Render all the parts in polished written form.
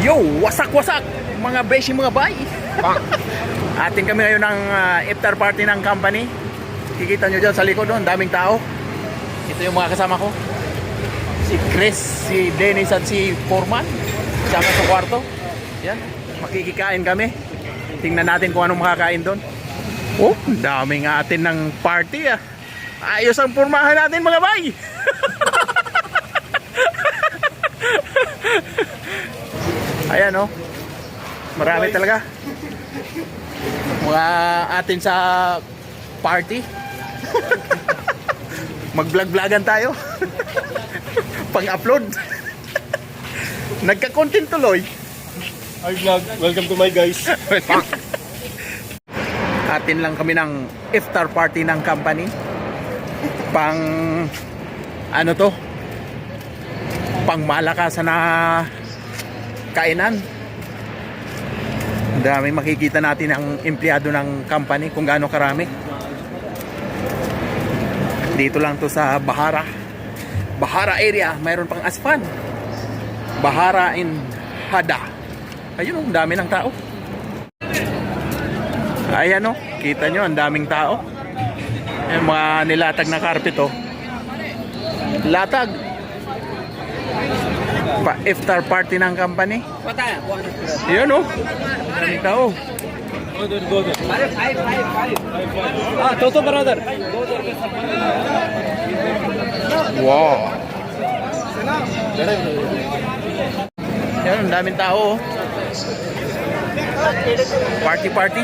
Yo, wasak-wasak mga beshi mga bay. Atin kami ngayon ng iftar party ng company. Kikita nyo dyan sa likod doon, daming tao. Ito yung mga kasama ko. Si Chris, si Dennis at si Foreman. Kasama sa kwarto. Yan, makikikain kami. Tingnan natin kung anong makakain doon. Oh, daming atin ng party ah. Ayos ang pormahan natin mga bay. Ayan oh. Marami talaga. Mga atin sa party. Mag-vlog-vlogan tayo. Pang-upload. Nagka-content tuloy. Hi vlog, welcome to my guys. Atin lang kami ng iftar party ng company. Pang ano to? Pang malakasan na kainan. Dami makikita natin ang empleyado ng company kung gaano karami. Dito lang to sa Bahara. Bahara area, mayroon pang Asfan. Bahara in Hada. Ayun, ang dami ng tao. Ayan o, kita nyo, ang daming tao. Yung mga nilatag na carpet o. Latag. Pa-iftar party ng company. Ayan o, daming tao. Toto brother. Wow. Ayan, ang daming tao o. Party party.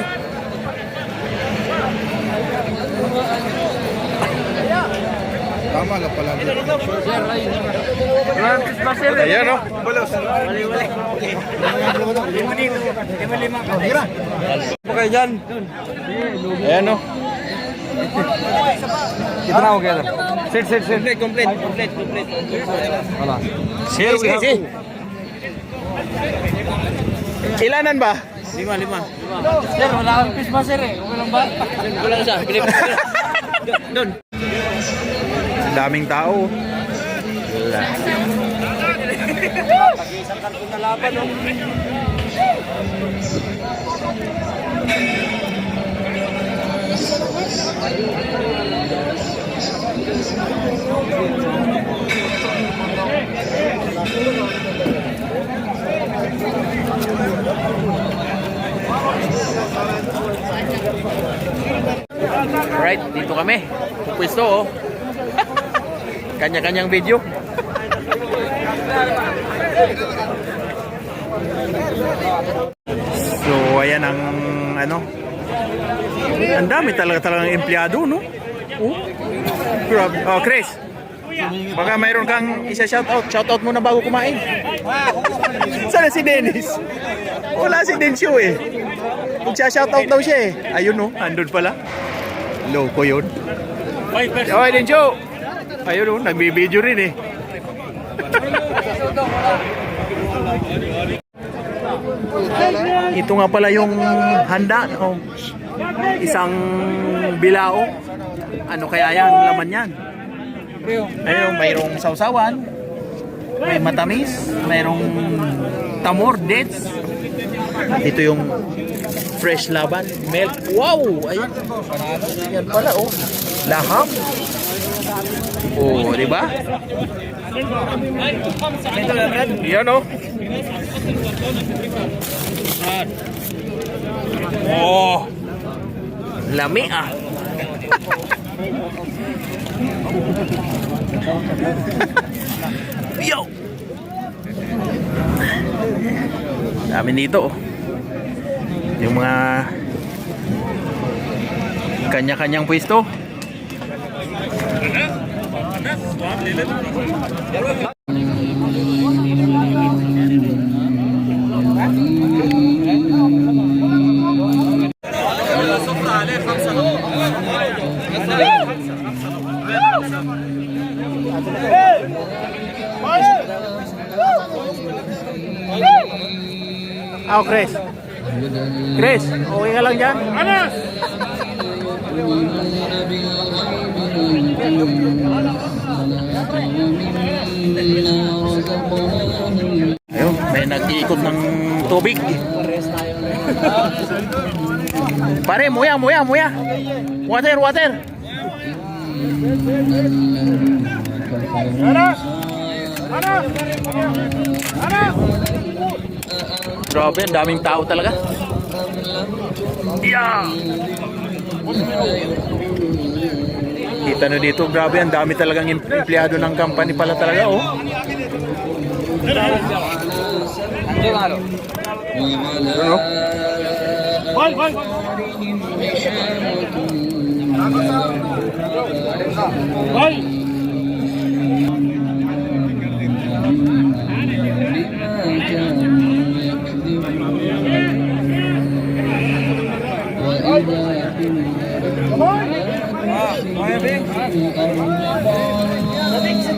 Tama na pala. Ayan o. Apa kayo dyan? Ayan o. Kita na ako kaya. Sit. Complete. Wala. Sige. Ilanan ba? Lima. Sir, wala kang Christmas sir eh. Okay lang ba? Wala siya. Doon. Daming tao. Pag-isang karton na laban no? Right, dito kami. Pupwesto oh. Kanya-kanyang video. So, ayan ang ano. Ang dami talagang empleyado, no? Oh. Grabe. Oh, Chris. Baka mayroon kang isa-shoutout. Shoutout muna bago kumain. Sana si Dennis. Wala si Densyo eh. Magsha-shoutout daw siya eh. Ayun no, andun pala. Loko yun. Okay, Densyo. Ayun no, nagbibideo rin eh. Ito nga pala yung handa. Oh. Isang bilao. Ano kaya yan? Laman yan. Ayun, mayroong sausawan. May matamis. Mayroong tamor, dates. Ito yung fresh laban, milk. Wow! Ayun. Yan pala oh. Laham. Oh, di ba? Yan oh. Oh. Lami ah. Yo. Dami dito oh. Yung mga kanya-kanyang pwesto. Oh, Chris. Chris, okay ka lang dyan? Anas! Ayun, may May nag-iikot ng tubig. Pare, muya. Water. Grabe, ang daming tao talaga. Yeah! Kita nyo dito, grabe, ang dami talagang empleyado ng company pala talaga, oh. Ano?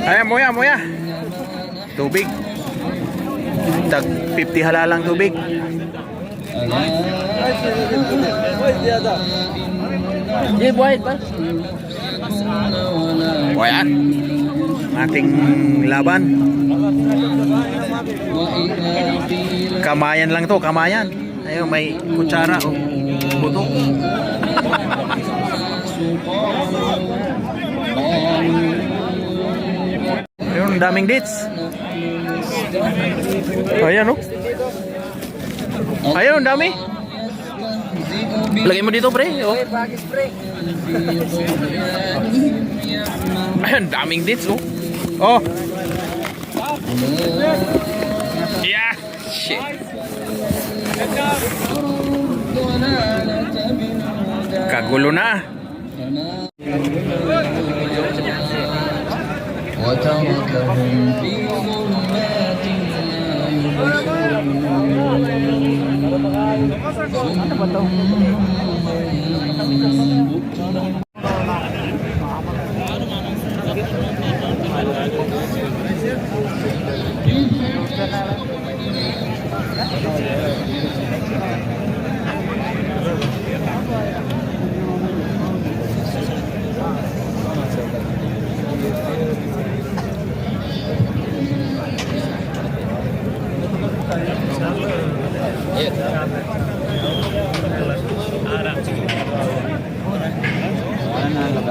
Ayan, muya. Tubig. Tag 50 halalang tubig. Di buhay pa. O yan. Ating laban. Kamayan lang to, kamayan. Ayun, may kutsara o buto. Ayun, daming dates. Ayan, oh. Ayun, dami. Lagay mo dito, pre. Oh. Ayun, daming dates, oh. Oh. Yeah. Shit. Kagulo na. وتركهم في ظلمات لا يبصرون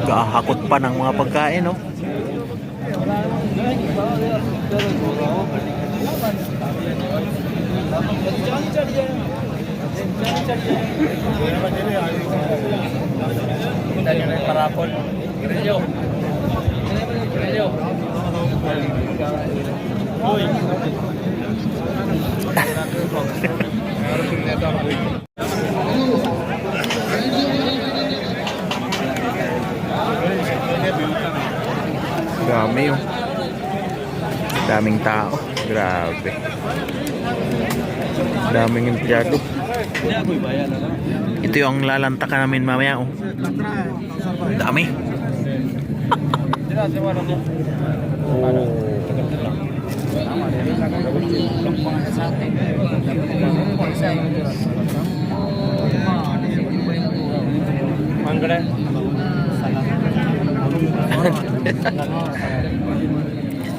Gahakot pa ng mga pagkain, no? Parapol. Dami, oh. Daming tao. Grabe. Daming empleyado. Ito yung lalantakan namin mamaya, oh. Dami. Oh.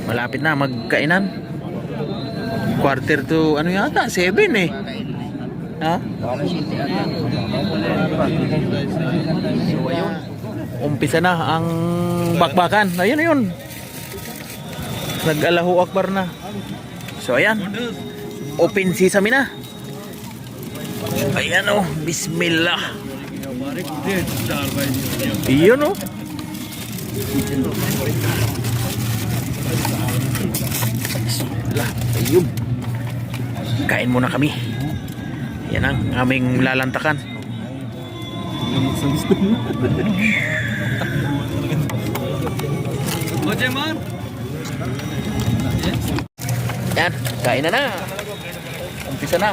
Malapit na magkainan. Quarter to ano yata? 7 eh. Ha? So ayun. Umpisa na ang bakbakan. Ayun. Nag-Allahu Akbar na. So ayan. Open sesame na. Ayan, oh. Bismillah. Iyon, oh. Bismillah. Ayun. Kain muna kami. Yan ang aming lalantakan. Yan, kain na. Umpisa na.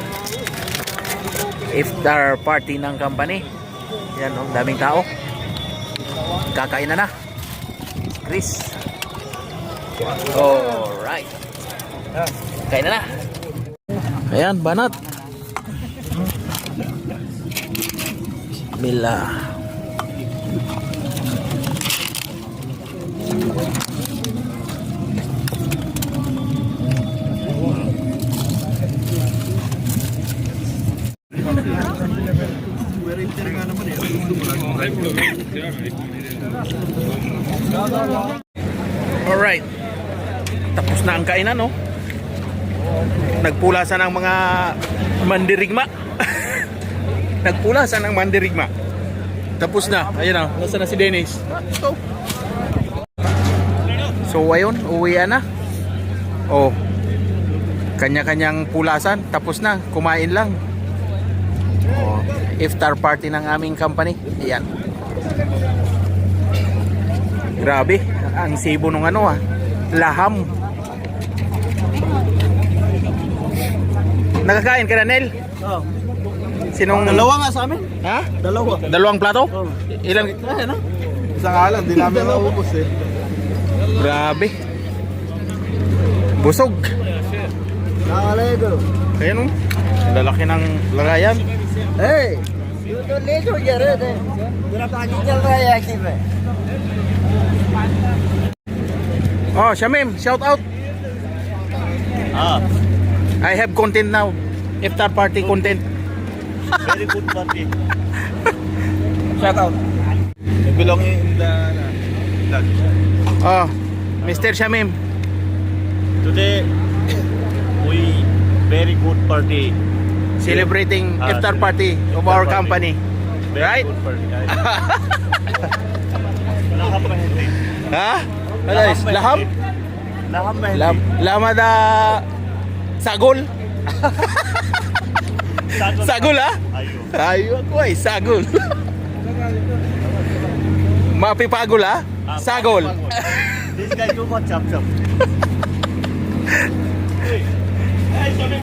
Iftar party ng company. Yan, oh, daming tao. Kakain na. Chris. Alright. Kain na. Ayan, banat. Bismillah. Tapos na ang kainan, no? Nagpulasan ang mga mandirigma. Nagpulasan ang mandirigma. Tapos na. Ayun na. Nasa na si Dennis? So, ayun. Uwian na. Oh. Kanya-kanyang pulasan. Tapos na. Kumain lang. Oh. Iftar party ng aming company. Ayan. Grabe. Ang sibo nung ano ah. Laham. Nakakain ka na, Nel? Oh. Sinong... Dalawa nga sa amin. Ha? Dalawa. Dalawang plato? Oh. Ilang... Ano? Isang alam, di namin maubos eh. Grabe. Busog. Nakalego. Ayan o. Lalaki ng lagayan. Hey! You don't need to get it. Pura पानी चल रहा है एक्टिव में. Oh, Shamim, shout out. I have content now. Iftar party content. Very good party. Shout out. Belong in the vlog. Oh, Mr. Shamim. Today, we very good party. Celebrating iftar party of Iftar our party. company. Very Right? good party. Laham pa hindi. Ha? Ano is? Laham? Laham pa Lam lamada sagol. Sagol ha? Ayo. Ayo ako ay sagol. Mapipagol ha? Sagol. This guy too much chop chop.